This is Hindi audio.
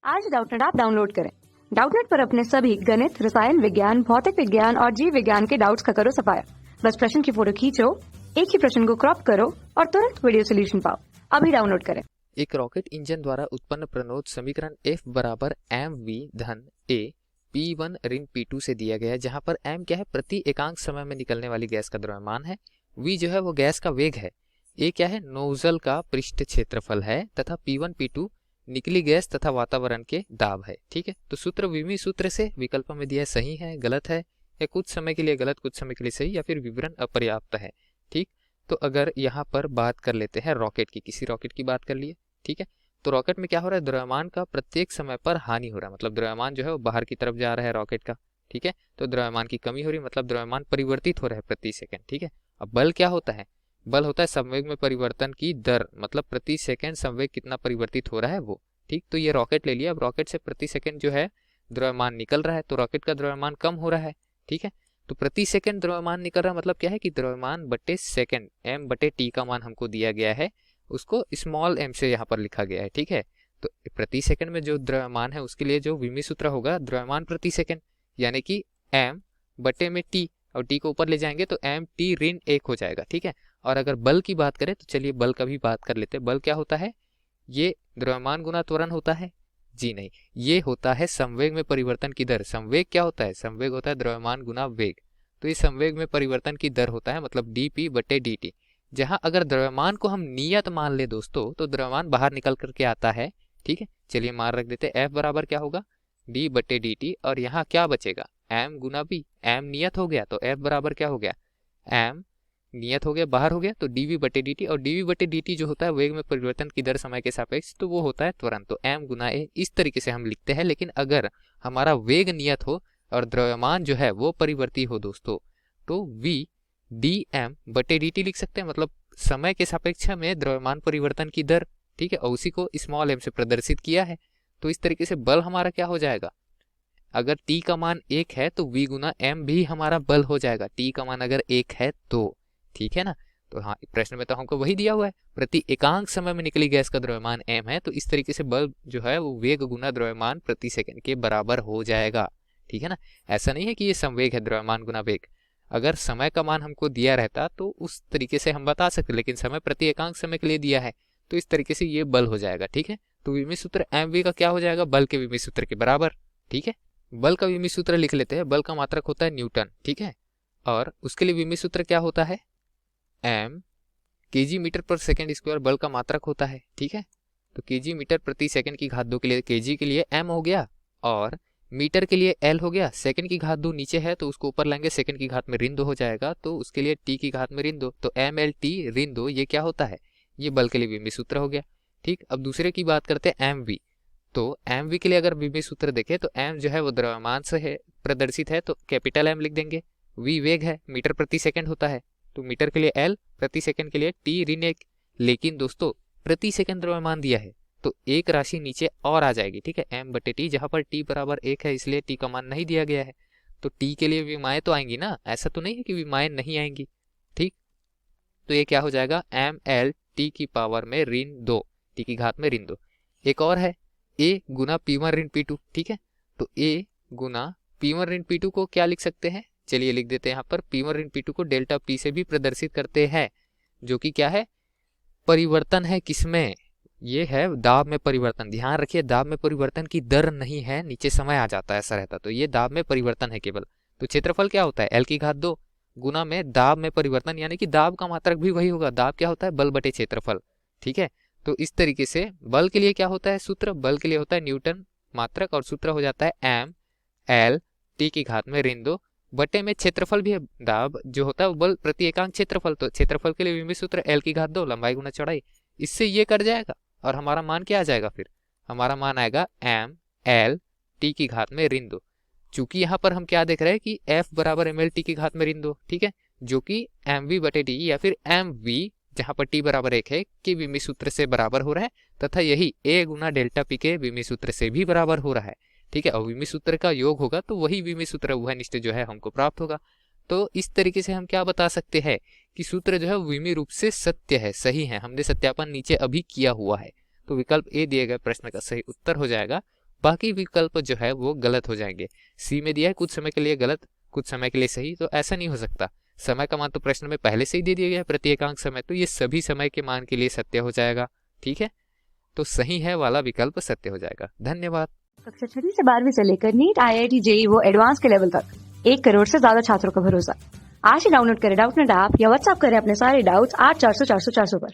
आज डाउटनेट ऐप डाउनलोड करें। डाउटनेट पर अपने सभी गणित, रसायन विज्ञान, भौतिक विज्ञान और जीव विज्ञान के डाउट्स का करो सफाया। बस प्रश्न की फोटो खींचो, एक ही प्रश्न को क्रॉप करो और तुरंत वीडियो सोल्यूशन पाओ। अभी डाउनलोड करें। एक रॉकेट इंजन द्वारा उत्पन्न प्रणोद समीकरण F बराबर mv धन a P1 ऋण P2 से दिया गया है, जहां पर m क्या है, प्रति एकांक समय में निकलने वाली गैस का द्रव्यमान है, v जो है वो गैस का वेग है, a क्या है, नोजल का पृष्ठ क्षेत्रफल है, तथा P1 P2 निकली गैस तथा वातावरण के दाब है। ठीक है, तो सूत्र विमी सूत्र से विकल्प में दिया है, सही है, गलत है, या कुछ समय के लिए गलत, कुछ समय के लिए सही, या फिर विवरण अपर्याप्त है। ठीक, तो अगर यहाँ पर बात कर लेते हैं रॉकेट की, किसी रॉकेट की बात कर लिए। ठीक है, तो रॉकेट में क्या हो रहा है, द्रव्यमान का प्रत्येक समय पर हानि हो रहा है, मतलब द्रव्यमान जो है वो बाहर की तरफ जा रहा है रॉकेट का। ठीक है, तो द्रव्यमान की कमी हो रही है, मतलब द्रव्यमान परिवर्तित हो रहा है प्रति सेकंड। ठीक है, अब बल क्या होता है, बल होता है संवेग में परिवर्तन की दर, मतलब प्रति सेकंड संवेग कितना परिवर्तित हो रहा है वो। ठीक, तो ये रॉकेट ले लिया, अब रॉकेट से प्रति सेकंड जो है द्रव्यमान निकल रहा है, तो रॉकेट का द्रव्यमान कम हो रहा है। ठीक है, तो प्रति सेकंड द्रव्यमान निकल रहा है, मतलब क्या है कि द्रव्यमान बटे सेकंड, m बटे टी का मान हमको दिया गया है, उसको स्मॉल m से यहाँ पर लिखा गया है। ठीक है, तो प्रति सेकंड में जो द्रव्यमान है उसके लिए जो विमी सूत्र होगा द्रव्यमान प्रति सेकंड, यानी कि m बटे में t, और t को ऊपर ले जाएंगे तो m t ऋण 1 हो जाएगा। ठीक है, और अगर बल की बात करें तो चलिए बल का भी बात कर लेते हैं। बल क्या होता है, ये द्रव्यमान गुना त्वरण होता है? जी नहीं, ये होता है संवेग में परिवर्तन की दर। संवेग क्या होता है, संवेग होता है द्रव्यमान गुना वेग, तो ये संवेग में परिवर्तन की दर होता है, मतलब dp बटे dt। जहां अगर द्रव्यमान को हम नियत मान ले दोस्तों, तो द्रव्यमान बाहर निकल करके आता है। ठीक है, चलिए मान रख देते हैं, f बराबर क्या होगा, d बटे dt, और यहाँ क्या बचेगा, m गुना b। m नियत हो गया तो f बराबर क्या हो गया, m नियत हो गया, बाहर हो गया, तो dv बटे dt, और dv बटे dt जो होता है वेग में परिवर्तन की दर समय के सापेक्ष, तो वो होता है त्वरण, तो m गुना a, इस तरीके से हम लिखते हैं। लेकिन अगर हमारा वेग नियत हो और द्रव्यमान जो है वो परिवर्ती हो दोस्तों, तो v dm बटे dt लिख सकते हैं, मतलब समय के सापेक्ष में द्रव्यमान परिवर्तन की दर। ठीक है, और उसी को स्मॉल m से प्रदर्शित किया है। तो इस तरीके से बल हमारा क्या हो जाएगा, अगर t का मान 1 है तो v गुना m भी हमारा बल हो जाएगा, t का मान अगर 1 है तो। ठीक है ना, तो हाँ, प्रश्न में तो हमको वही दिया हुआ है, प्रति एकांक समय में निकली गैस का द्रव्यमान m है, तो इस तरीके से बल जो है वो वेग गुना द्रव्यमान प्रति सेकंड के बराबर हो जाएगा। ठीक है ना, ऐसा नहीं है कि ये संवेग है द्रव्यमान गुना वेग। अगर समय का मान हमको दिया रहता तो उस तरीके से हम बता सकते, लेकिन समय प्रति एकांक समय के लिए दिया है, तो इस तरीके से ये बल हो जाएगा। ठीक है, तो विमी सूत्र mv का क्या हो जाएगा, बल के विमी सूत्र के बराबर। ठीक है, बल का विमी सूत्र लिख लेते हैं। बल का मात्रक होता है न्यूटन। ठीक है, और उसके लिए विमी सूत्र क्या होता है, m kg मीटर पर सेकंड स्क्वायर बल का मात्रक होता है। ठीक है, तो kg मीटर प्रति सेकंड की घात 2 के लिए kg के लिए m हो गया, और मीटर के लिए l हो गया। सेकंड की घात 2 नीचे है तो उसको ऊपर लाएंगे, सेकंड की घात में ऋण 2 हो जाएगा, तो उसके लिए t की घात में ऋण 2, तो mlt ऋण 2, ये क्या होता है, ये बल के लिए विमी सूत्र हो गया। ठीक, अब दूसरे की बात करते हैं mv। तो mv के लिए अगर विमी सूत्र देखें तो m जो है वो द्रव्यमान से है प्रदर्शित है, तो कैपिटल M लिख देंगे। v वेग है, मीटर प्रति सेकंड होता है, तो मीटर के लिए l, प्रति सेकंड के लिए t ऋण 1। लेकिन दोस्तों प्रति सेकंड द्रव्यमान दिया है तो एक राशि नीचे और आ जाएगी। ठीक है, m बटे t, जहां पर t बराबर 1 है इसलिए t का मान नहीं दिया गया है, तो t के लिए विमाएं तो आएंगी ना, ऐसा तो नहीं है कि विमाएं नहीं आएंगी। ठीक, तो ये क्या हो जाएगा, m l t की पावर में ऋण 2, t की घात में ऋण 2। एक और है a गुना p1 ऋण p2। ठीक है, तो a गुना p1 ऋण p2 को क्या लिख सकते हैं, चलिए लिख देते हैं यहाँ पर, p1 ऋण p2 को डेल्टा p से भी प्रदर्शित करते हैं, जो कि क्या है, परिवर्तन है किसमें, ये है दाब में परिवर्तन। ध्यान रखिए, दाब में परिवर्तन की दर नहीं है, नीचे समय आ जाता है ऐसा रहता, तो ये दाब में परिवर्तन है केवल। तो क्षेत्रफल क्या होता है, l की घात 2 गुना में दाब में परिवर्तन, यानी कि दाब का मात्रक भी वही होगा। दाब क्या होता है, बल बटे क्षेत्रफल। ठीक है, तो इस तरीके से बल के लिए क्या होता है सूत्र, बल के लिए होता है न्यूटन मात्रक, और सूत्र हो जाता है m l t की घात में ऋण 2 बटे में क्षेत्रफल भी है, दाब जो होता है वो बल प्रति एकांक क्षेत्रफल, तो क्षेत्रफल के लिए विमी सूत्र l की घात 2 लंबाई गुना चौड़ाई, इससे ये कट जाएगा और हमारा मान क्या आ जाएगा, फिर हमारा मान आएगा m l t की घात में ऋण 2। चूंकि यहाँ पर हम क्या देख रहे हैं कि f बराबर ml t की घात में ऋण 2, ठीक है, जो कि mv बटे t या फिर mv जहां पर t बराबर 1 है कि विमी सूत्र से बराबर हो रहा है, तथा यही a गुना डेल्टा p के विमी सूत्र से भी बराबर हो रहा है। ठीक है, और विमी सूत्र का योग होगा तो वही विमी सूत्र वह निश्चय जो है हमको प्राप्त होगा। तो इस तरीके से हम क्या बता सकते हैं कि सूत्र जो है विमी रूप से सत्य है, सही है। हमने सत्यापन नीचे अभी किया हुआ है, तो विकल्प ए दिए गए प्रश्न का सही उत्तर हो जाएगा बाकी विकल्प जो है वो गलत हो जाएंगे। सी में दिया है कुछ समय के लिए गलत, कुछ समय के लिए सही, तो ऐसा नहीं हो सकता। समय का मान तो प्रश्न में पहले से ही दे दिया गया है प्रति एकांक समय, तो ये सभी समय के मान के लिए सत्य हो जाएगा। ठीक है, तो सही है वाला विकल्प सत्य हो जाएगा। धन्यवाद। कक्षा 6वीं से 12वीं से लेकर नीट, IIT, JEE वो एडवांस के लेवल तक 1 करोड़ से ज्यादा छात्रों का भरोसा। आज ही डाउनलोड करें डाउटनेट ऐप या व्हाट्सएप करें अपने सारे डाउट्स 8400 400 400 पर।